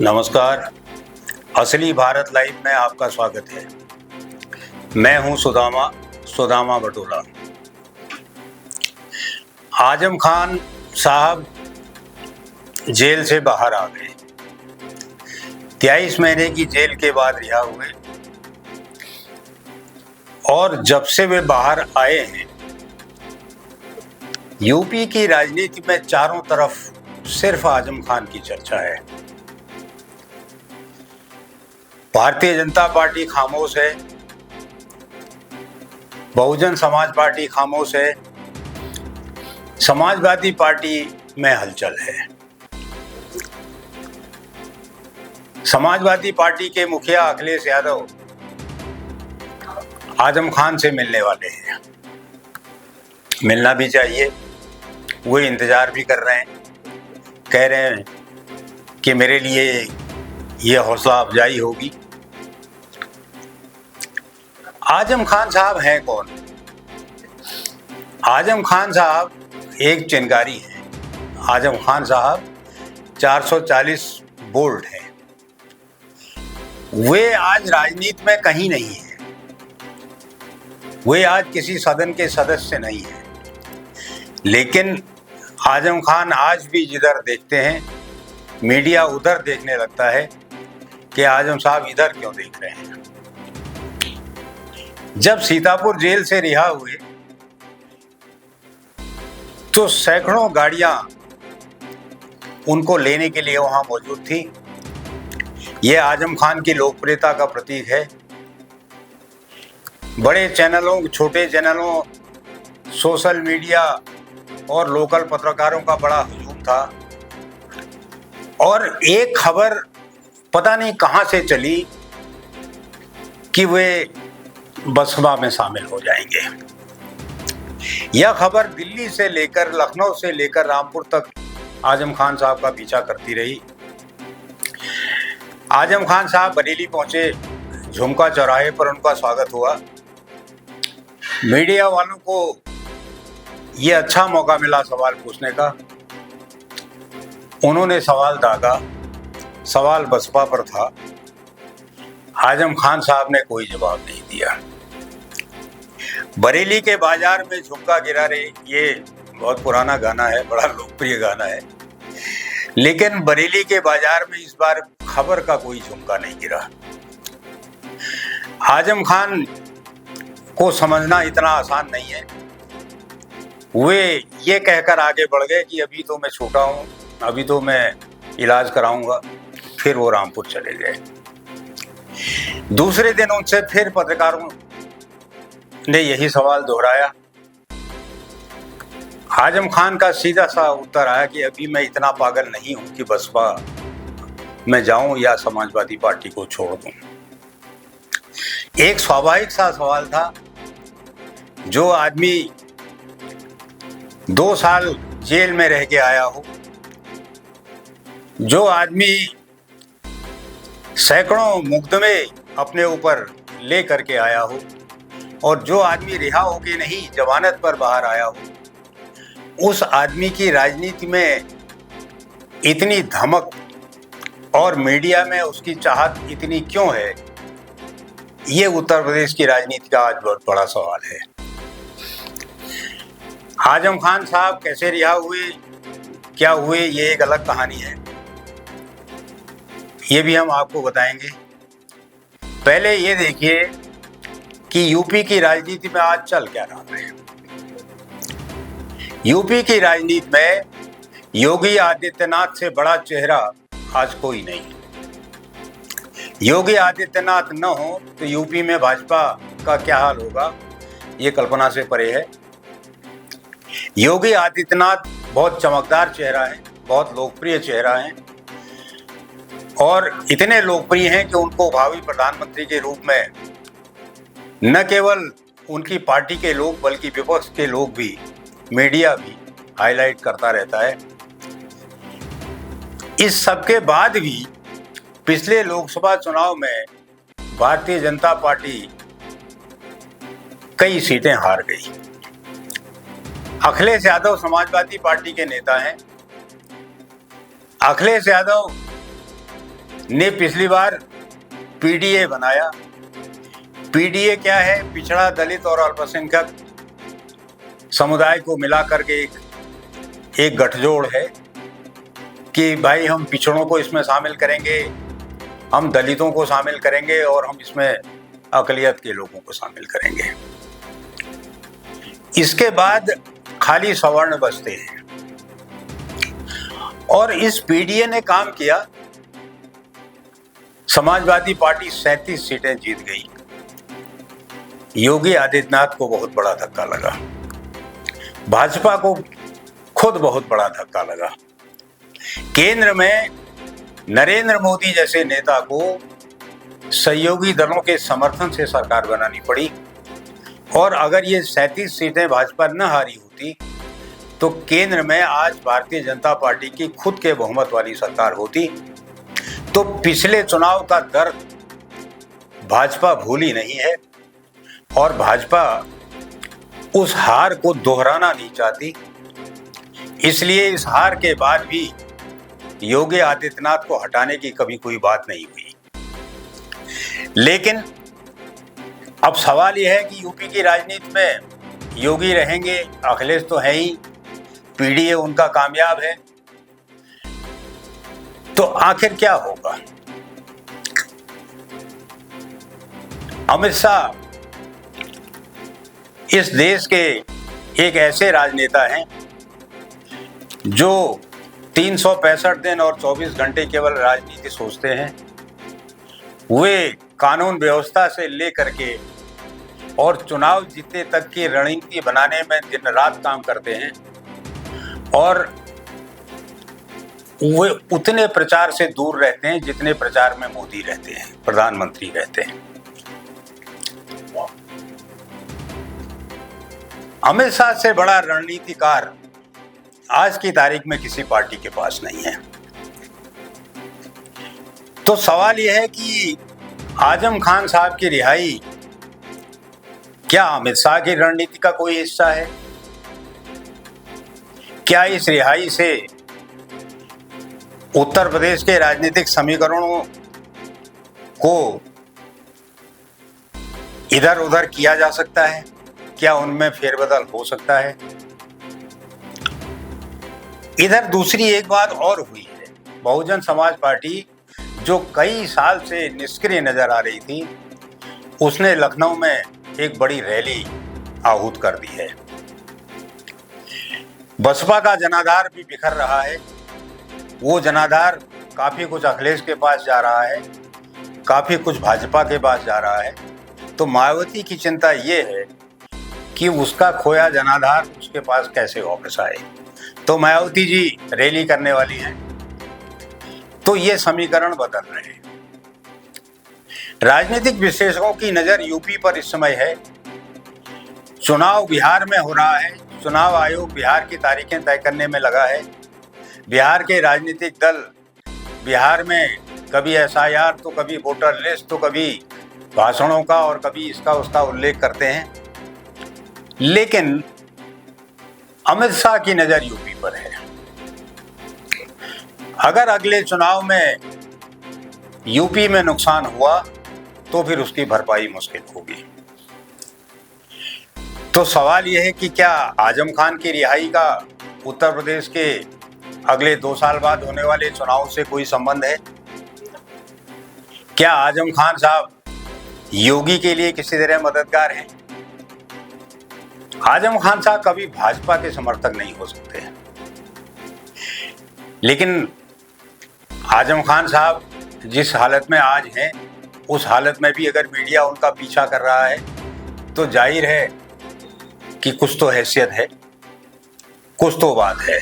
नमस्कार। असली भारत लाइव में आपका स्वागत है। मैं हूं सुदामा बटोला। आजम खान साहब जेल से बाहर आ गए। 23 महीने की जेल के बाद रिहा हुए और जब से वे बाहर आए हैं, यूपी की राजनीति में चारों तरफ सिर्फ आजम खान की चर्चा है। भारतीय जनता पार्टी खामोश है, बहुजन समाज पार्टी खामोश है, समाजवादी पार्टी में हलचल है। समाजवादी पार्टी के मुखिया अखिलेश यादव आजम खान से मिलने वाले हैं। मिलना भी चाहिए, वो इंतजार भी कर रहे हैं, कह रहे हैं कि मेरे लिए ये हौसला अफजाई होगी। आजम खान साहब हैं कौन? आजम खान साहब एक चिनगारी हैं। आजम खान साहब 440 बोल्ट हैं। वे आज राजनीति में कहीं नहीं हैं। वे आज किसी सदन के सदस्य नहीं हैं। लेकिन आजम खान आज भी जिधर देखते हैं, मीडिया उधर देखने लगता है कि आजम साहब इधर क्यों देख रहे हैं। जब सीतापुर जेल से रिहा हुए तो सैकड़ों गाड़ियां उनको लेने के लिए वहां मौजूद थी। यह आजम खान की लोकप्रियता का प्रतीक है। बड़े चैनलों, छोटे चैनलों, सोशल मीडिया और लोकल पत्रकारों का बड़ा हुजूम था और एक खबर पता नहीं कहां से चली कि वे बसपा में शामिल हो जाएंगे। यह खबर दिल्ली से लेकर, लखनऊ से लेकर रामपुर तक आजम खान साहब का पीछा करती रही। आजम खान साहब बरेली पहुंचे। झुमका चौराहे पर उनका स्वागत हुआ। मीडिया वालों को यह अच्छा मौका मिला सवाल पूछने का। उन्होंने सवाल दागा। सवाल बसपा पर था। आजम खान साहब ने कोई जवाब नहीं दिया। बरेली के बाजार में झुमका गिरा रे, ये बहुत पुराना गाना है, बड़ा लोकप्रिय गाना है। लेकिन बरेली के बाजार में इस बार खबर का कोई झुमका नहीं गिरा। आजम खान को समझना इतना आसान नहीं है। वे ये कहकर आगे बढ़ गए कि अभी तो मैं छोटा हूं, अभी तो मैं इलाज कराऊंगा। फिर वो रामपुर चले गए। दूसरे दिन उनसे फिर पत्रकारों ने यही सवाल दोहराया। आजम खान का सीधा सा उत्तर आया कि अभी मैं इतना पागल नहीं हूं कि बसपा में जाऊं या समाजवादी पार्टी को छोड़ दूं। एक स्वाभाविक सा सवाल था। जो आदमी 2 साल जेल में रह के आया हो, जो आदमी सैकड़ों मुकदमे अपने ऊपर ले करके आया हो और जो आदमी रिहा होके नहीं, जमानत पर बाहर आया हो, उस आदमी की राजनीति में इतनी धमक और मीडिया में उसकी चाहत इतनी क्यों है? ये उत्तर प्रदेश की राजनीति का आज बहुत बड़ा सवाल है। आजम खान साहब कैसे रिहा हुए, क्या हुए, ये एक अलग कहानी है। ये भी हम आपको बताएंगे। पहले ये देखिए कि यूपी की राजनीति में आज चल क्या रहा है। यूपी की राजनीति में योगी आदित्यनाथ से बड़ा चेहरा आज कोई नहीं। योगी आदित्यनाथ न हो तो यूपी में भाजपा का क्या हाल होगा, ये कल्पना से परे है। योगी आदित्यनाथ बहुत चमकदार चेहरा है, बहुत लोकप्रिय चेहरा है और इतने लोकप्रिय हैं कि उनको भावी प्रधानमंत्री के रूप में न केवल उनकी पार्टी के लोग बल्कि विपक्ष के लोग भी, मीडिया भी हाईलाइट करता रहता है। इस सबके बाद भी पिछले लोकसभा चुनाव में भारतीय जनता पार्टी कई सीटें हार गई। अखिलेश यादव समाजवादी पार्टी के नेता हैं। अखिलेश यादव ने पिछली बार पीडीए बनाया। पीडीए क्या है? पिछड़ा, दलित और अल्पसंख्यक समुदाय को मिलाकर के एक गठजोड़ है कि भाई हम पिछड़ों को इसमें शामिल करेंगे, हम दलितों को शामिल करेंगे और हम इसमें अकलियत के लोगों को शामिल करेंगे। इसके बाद खाली सवर्ण बचते हैं। और इस पीडीए ने काम किया, समाजवादी पार्टी 37 सीटें जीत गई। योगी आदित्यनाथ को बहुत बड़ा धक्का लगा, भाजपा को खुद बहुत बड़ा धक्का लगा। केंद्र में नरेंद्र मोदी जैसे नेता को सहयोगी दलों के समर्थन से सरकार बनानी पड़ी, और अगर ये 37 सीटें भाजपा न हारी होती तो केंद्र में आज भारतीय जनता पार्टी की खुद के बहुमत वाली सरकार होती। तो पिछले चुनाव का दर्द भाजपा भूली नहीं है और भाजपा उस हार को दोहराना नहीं चाहती। इसलिए इस हार के बाद भी योगी आदित्यनाथ को हटाने की कभी कोई बात नहीं हुई। लेकिन अब सवाल यह है कि यूपी की राजनीति में योगी रहेंगे, अखिलेश तो है ही, पीडीए उनका कामयाब है, तो आखिर क्या होगा? अमित शाह इस देश के एक ऐसे राजनेता हैं जो 365 दिन और 24 घंटे केवल राजनीति सोचते हैं। वे कानून व्यवस्था से लेकर के और चुनाव जीतने तक की रणनीति बनाने में दिन रात काम करते हैं, और वे उतने प्रचार से दूर रहते हैं जितने प्रचार में मोदी रहते हैं, प्रधानमंत्री रहते हैं। अमित शाह से बड़ा रणनीतिकार आज की तारीख में किसी पार्टी के पास नहीं है। तो सवाल यह है कि आजम खान साहब की रिहाई क्या अमित शाह की रणनीति का कोई हिस्सा है? क्या इस रिहाई से उत्तर प्रदेश के राजनीतिक समीकरणों को इधर उधर किया जा सकता है? क्या उनमें फेरबदल हो सकता है? इधर दूसरी एक बात और हुई है। बहुजन समाज पार्टी जो कई साल से निष्क्रिय नजर आ रही थी, उसने लखनऊ में एक बड़ी रैली आहूत कर दी है। बसपा का जनाधार भी बिखर रहा है। वो जनाधार काफी कुछ अखिलेश के पास जा रहा है, काफी कुछ भाजपा के पास जा रहा है। तो मायावती की चिंता ये है कि उसका खोया जनाधार उसके पास कैसे वापस आए। तो मायावती जी रैली करने वाली हैं, तो ये समीकरण बदल रहे हैं। राजनीतिक विश्लेषकों की नजर यूपी पर इस समय है। चुनाव बिहार में हो रहा है, चुनाव आयोग बिहार की तारीखें तय करने में लगा है। बिहार के राजनीतिक दल बिहार में कभी एसआईआर, तो कभी वोटर लिस्ट, तो कभी भाषणों का और कभी इसका उसका उल्लेख करते हैं। लेकिन अमित शाह की नजर यूपी पर है। अगर अगले चुनाव में यूपी में नुकसान हुआ तो फिर उसकी भरपाई मुश्किल होगी। तो सवाल यह है कि क्या आजम खान की रिहाई का उत्तर प्रदेश के अगले 2 साल बाद होने वाले चुनाव से कोई संबंध है? क्या आजम खान साहब योगी के लिए किसी तरह मददगार हैं? आजम खान साहब कभी भाजपा के समर्थक नहीं हो सकते हैं, लेकिन आजम खान साहब जिस हालत में आज हैं, उस हालत में भी अगर मीडिया उनका पीछा कर रहा है तो जाहिर है कि कुछ तो हैसियत है, कुछ तो बात है।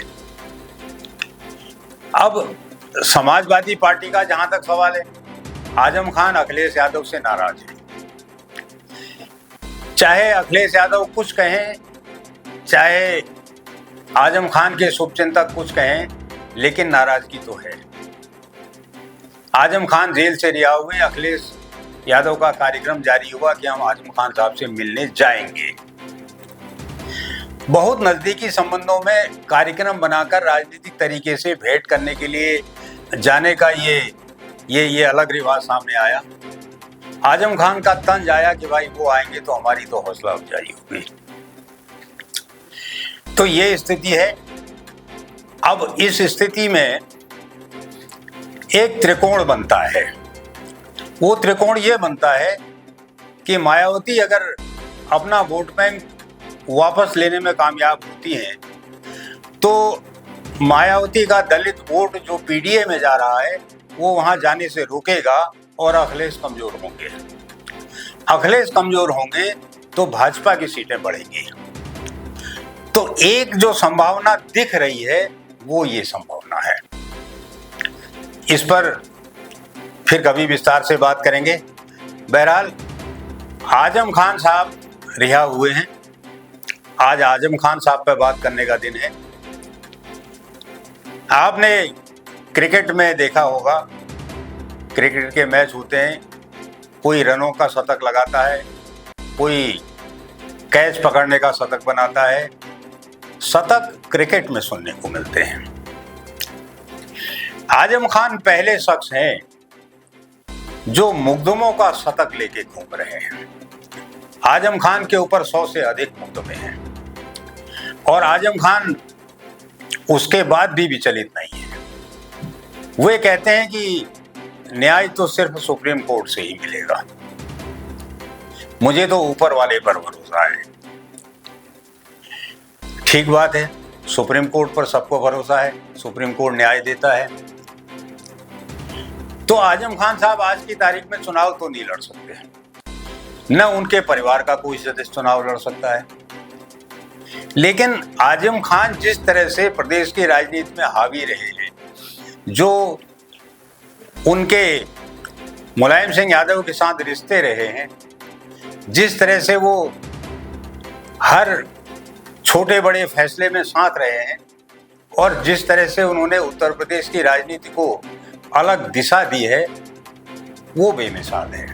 अब समाजवादी पार्टी का जहां तक सवाल है, आजम खान अखिलेश यादव से नाराज है। चाहे अखिलेश यादव कुछ कहें, चाहे आजम खान के शुभचिंतक कुछ कहें, लेकिन नाराजगी तो है। आजम खान जेल से रिहा हुए, अखिलेश यादव का कार्यक्रम जारी हुआ कि हम आजम खान साहब से मिलने जाएंगे। बहुत नजदीकी संबंधों में कार्यक्रम बनाकर राजनीतिक तरीके से भेंट करने के लिए जाने का ये ये अलग रिवाज सामने आया। आजम खान का तंज आया कि भाई वो आएंगे तो हमारी तो हौसला अफजाई होगी। तो ये स्थिति है। अब इस स्थिति में एक त्रिकोण बनता है। वो त्रिकोण ये बनता है कि मायावती अगर अपना वोट बैंक वापस लेने में कामयाब होती हैं तो मायावती का दलित वोट जो पीडीए में जा रहा है वो वहां जाने से रुकेगा और अखिलेश कमजोर होंगे। अखिलेश कमजोर होंगे तो भाजपा की सीटें बढ़ेंगी। तो एक जो संभावना दिख रही है वो ये संभावना है। इस पर फिर कभी विस्तार से बात करेंगे। बहरहाल आजम खान साहब रिहा हुए हैं। आज आजम खान साहब पर बात करने का दिन है। आपने क्रिकेट में देखा होगा, क्रिकेट के मैच होते हैं, कोई रनों का शतक लगाता है, कोई कैच पकड़ने का शतक बनाता है। शतक क्रिकेट में सुनने को मिलते हैं। आजम खान पहले शख्स हैं जो मुकदमों का शतक लेके घूम रहे हैं। आजम खान के ऊपर 100 से अधिक मुकदमे हैं और आजम खान उसके बाद भी विचलित नहीं है। वे कहते हैं कि न्याय तो सिर्फ सुप्रीम कोर्ट से ही मिलेगा, मुझे तो ऊपर वाले पर भरोसा है। ठीक बात है, सुप्रीम कोर्ट पर सबको भरोसा है, सुप्रीम कोर्ट न्याय देता है। तो आजम खान साहब आज की तारीख में चुनाव तो नहीं लड़ सकते, न उनके परिवार का कोई सदस्य चुनाव लड़ सकता है। लेकिन आजम खान जिस तरह से प्रदेश की राजनीति में हावी रहे हैं, जो उनके मुलायम सिंह यादव के साथ रिश्ते रहे हैं, जिस तरह से वो हर छोटे बड़े फैसले में साथ रहे हैं और जिस तरह से उन्होंने उत्तर प्रदेश की राजनीति को अलग दिशा दी है, वो बेमिसाल है।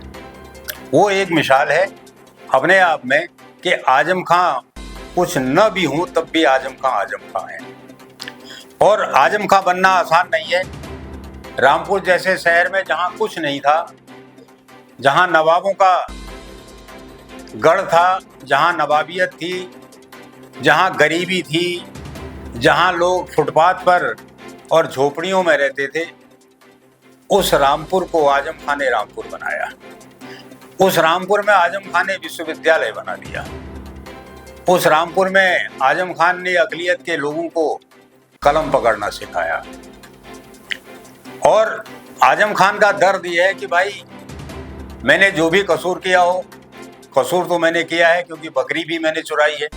वो एक मिसाल है अपने आप में कि आजम खां कुछ न भी हो तब भी आजम खां है। और आजम खां बनना आसान नहीं है। रामपुर जैसे शहर में जहां कुछ नहीं था, जहां नवाबों का गढ़ था, जहां नवाबियत थी, जहां गरीबी थी, जहां लोग फुटपाथ पर और झोपड़ियों में रहते थे, उस रामपुर को आजम खान ने रामपुर बनाया। उस रामपुर में आजम खान ने विश्वविद्यालय बना दिया। उस रामपुर में आजम खान ने अक़लियत के लोगों को कलम पकड़ना सिखाया। और आजम खान का दर्द यह है कि भाई मैंने जो भी कसूर किया हो, कसूर तो मैंने किया है क्योंकि बकरी भी मैंने चुराई है।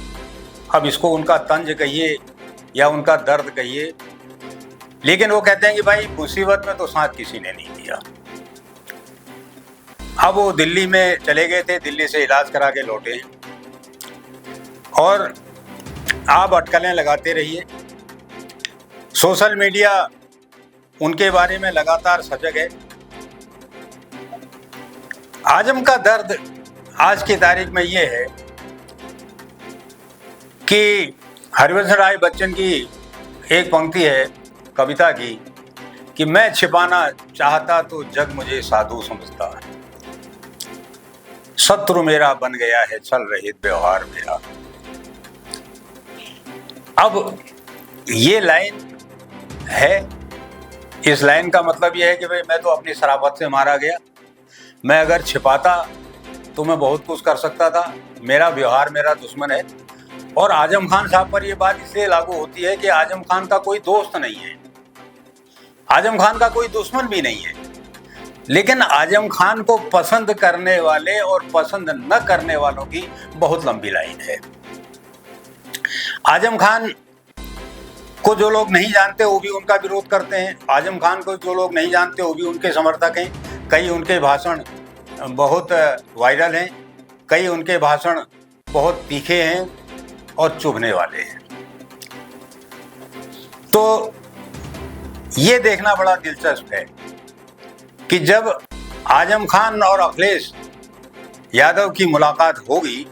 अब इसको उनका तंज कहिए या उनका दर्द कहिए, लेकिन वो कहते हैं कि भाई मुसीबत में तो साथ किसी ने नहीं दिया। अब वो दिल्ली में चले गए थे, दिल्ली से इलाज करा के लौटे हैं और आप अटकलें लगाते रहिए। सोशल मीडिया उनके बारे में लगातार सजग है। आजम का दर्द आज की तारीख में ये है कि हरिवंश राय बच्चन की एक पंक्ति है कविता की कि मैं छिपाना चाहता तो जग मुझे साधु समझता, शत्रु मेरा बन गया है छल रहित व्यवहार मेरा। अब ये लाइन है, इस लाइन का मतलब यह है कि भाई मैं तो अपनी शराफत से मारा गया, मैं अगर छिपाता तो मैं बहुत कुछ कर सकता था, मेरा व्यवहार मेरा दुश्मन है। और आजम खान साहब पर यह बात इसलिए लागू होती है कि आजम खान का कोई दोस्त नहीं है, आजम खान का कोई दुश्मन भी नहीं है, लेकिन आजम खान को पसंद करने वाले और पसंद न करने वालों की बहुत लंबी लाइन है। आजम खान को जो लोग नहीं जानते वो भी उनका विरोध करते हैं, आजम खान को जो लोग नहीं जानते वो भी उनके समर्थक हैं। कई उनके भाषण बहुत वायरल हैं, कई उनके भाषण बहुत तीखे हैं और चुभने वाले हैं। तो ये देखना बड़ा दिलचस्प है कि जब आजम खान और अखिलेश यादव की मुलाकात होगी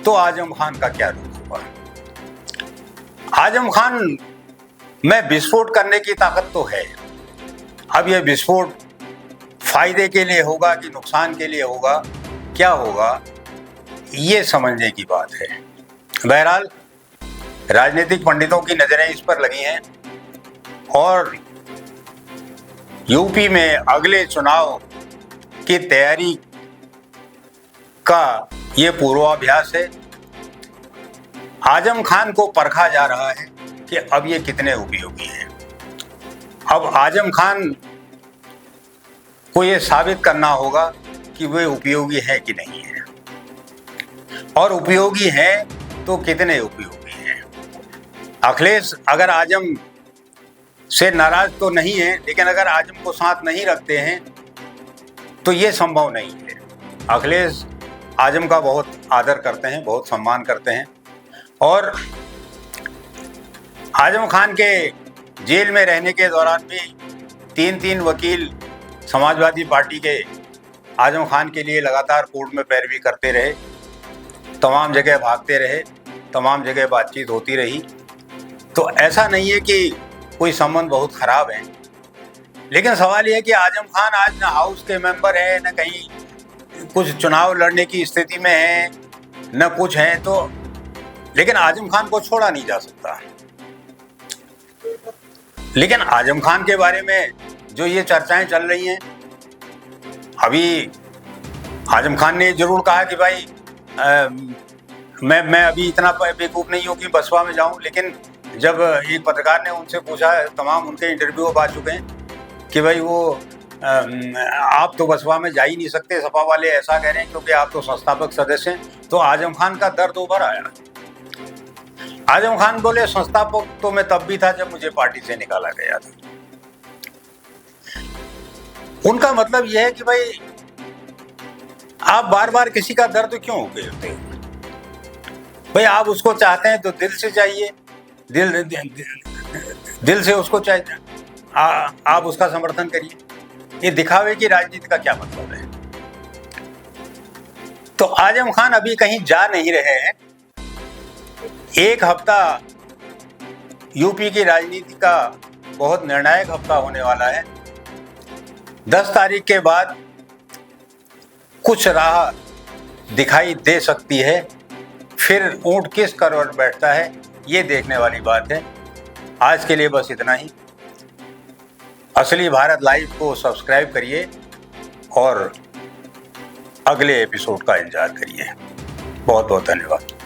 तो आजम खान का क्या रुख होगा। आजम खान में विस्फोट करने की ताकत तो है। अब यह विस्फोट फायदे के लिए होगा कि नुकसान के लिए होगा, क्या होगा, ये समझने की बात है। बहरहाल राजनीतिक पंडितों की नजरें इस पर लगी हैं और यूपी में अगले चुनाव की तैयारी का ये पूर्वाभ्यास है। आजम खान को परखा जा रहा है कि अब ये कितने उपयोगी हैं। अब आजम खान को ये साबित करना होगा कि वे उपयोगी है कि नहीं है, और उपयोगी हैं तो कितने उपयोगी हैं। अखिलेश अगर आजम से नाराज तो नहीं है, लेकिन अगर आजम को साथ नहीं रखते हैं तो ये संभव नहीं है। अखिलेश आजम का बहुत आदर करते हैं, बहुत सम्मान करते हैं, और आजम खान के जेल में रहने के दौरान भी 3 वकील समाजवादी पार्टी के आजम खान के लिए लगातार कोर्ट में पैरवी करते रहे, तमाम जगह भागते रहे, तमाम जगह बातचीत होती रही। तो ऐसा नहीं है कि कोई संबंध बहुत खराब है, लेकिन सवाल यह है कि आजम खान आज न हाउस के मेंबर हैं, न कहीं कुछ चुनाव लड़ने की स्थिति में हैं, न कुछ हैं, तो लेकिन आजम खान को छोड़ा नहीं जा सकता। लेकिन आजम खान के बारे में जो ये चर्चाएं चल रही हैं, अभी आजम खान ने जरूर कहा कि भाई मैं अभी इतना बेवकूफ़ नहीं हूँ कि बसपा में जाऊँ, लेकिन जब एक पत्रकार ने उनसे पूछा, तमाम उनके इंटरव्यू अब आ चुके हैं कि भाई वो आप तो बसपा में जा ही नहीं सकते, सपा वाले ऐसा कह रहे हैं क्योंकि आप तो संस्थापक सदस्य हैं, तो आजम खान का दर्द उभर आया। आजम खान बोले संस्थापक तो मैं तब भी था जब मुझे पार्टी से निकाला गया था। उनका मतलब यह है कि भाई आप बार बार किसी का दर्द क्यों उकेलते हो? भाई आप उसको चाहते हैं तो दिल से चाहिए, दिल से उसको चाहिए, आप उसका समर्थन करिए। ये दिखावे की राजनीति का क्या मतलब है? तो आजम खान अभी कहीं जा नहीं रहे हैं। एक हफ्ता यूपी की राजनीति का बहुत निर्णायक हफ्ता होने वाला है। 10 तारीख के बाद कुछ राह दिखाई दे सकती है, फिर ऊंट किस करवट बैठता है ये देखने वाली बात है। आज के लिए बस इतना ही। असली भारत लाइव को सब्सक्राइब करिए और अगले एपिसोड का इंतजार करिए। बहुत बहुत धन्यवाद।